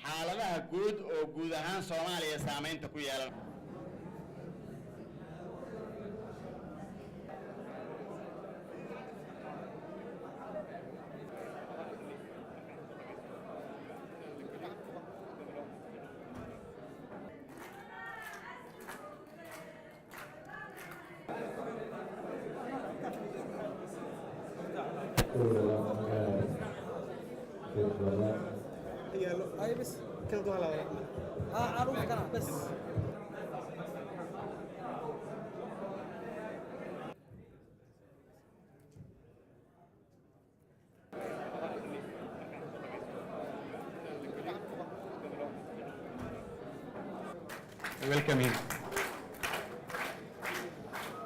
xaaladaha guud oo guud ahaan Soomaaliya saameynta ku yeelan. أي بس كل دول على أروح كنا بس Welcome in.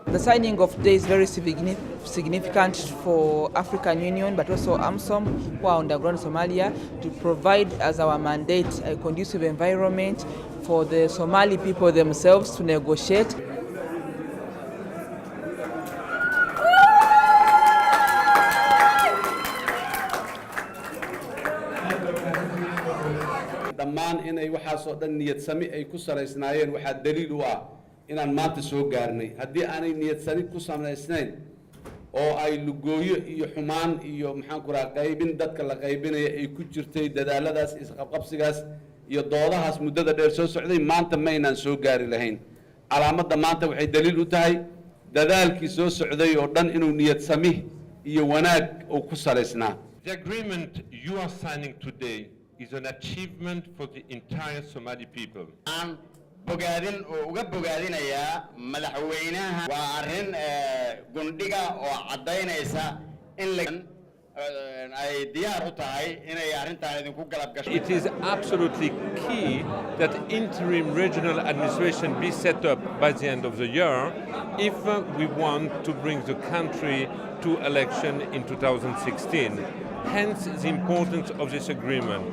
The signing of today is very significant for African Union, but also AMSOM, who are on the ground in Somalia, to provide as our mandate a conducive environment for the Somali people themselves to negotiate. dhammaan inay waxaasoo dhan niyad sami ay ku salaysnaayeen waxaa daliil u ah inaan maanta soo gaarnay haddii aanay niyad sami ku samaysnayn oo ay lugooyo iyo xumaan iyo maxaan ku rahaa qaybin dadka la qaybinaya ay ku jirtay dadaaladaas isqabqabsigaas iyo doodahaas muddada dheer soo socday maanta ma aynaan soo gaari lahayn calaamadda maanta waxay daliil u tahay dadaalkii soo socday oo dhan inuu niyad sami iyo wanaag uu ku salaysnaa. The agreement you are signing today is an achievement for the entire Somali people. bogaadin oo uga bogaadinayaa madaxweynaha waa arrin gundhiga oo cadaynaysa in ay diyaar u tahay inay arrintan idinku galab gasho. It is absolutely key that interim regional administration be set up by the end of the year if we want to bring the country to election in 2016. Hence the importance of this agreement.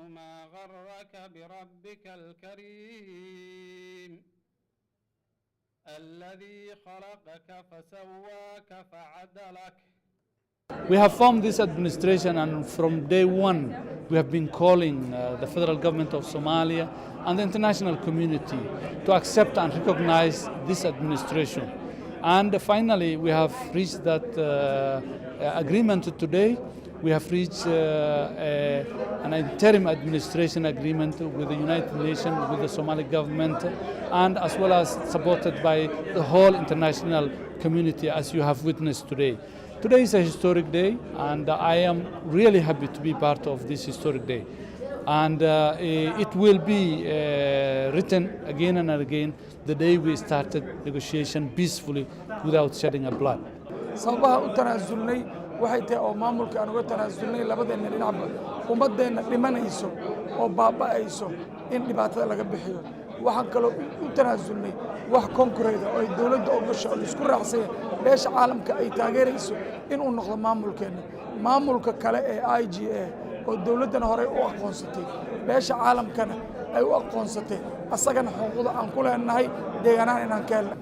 ما غرك بربك الكريم الذي خلقك فسواك فعدلك. We have formed this administration, and from day one we have been calling the federal government of Somalia and the international community to accept and recognize this administration. And finally we have reached that agreement today. We have reached an interim administration agreement with the United Nations, with the Somali government, and as well as supported by the whole international community, as you have witnessed today. Today is a historic day, and I am really happy to be part of this historic day. And it will be written again and again the day we started negotiation peacefully without shedding a blood. waxay tahay oo maamulka aan uga tanaasulnay labadeena dhinacba ummadeena dhimanayso oo baaba'ayso in dhibaatada laga bixiyo waxaan kaloo u tanaasulnay wax konkureeda oo dawladda ogasho oo isku raacsay beesha caalamka ay taageerayso in uu noqdo maamulka kale ee IGA oo dawladdan hore u aqoonsatay beesha caalamkana ay u aqoonsatay asagana xuquuqda aan ku leenahay deegaanaan inaan ka helno.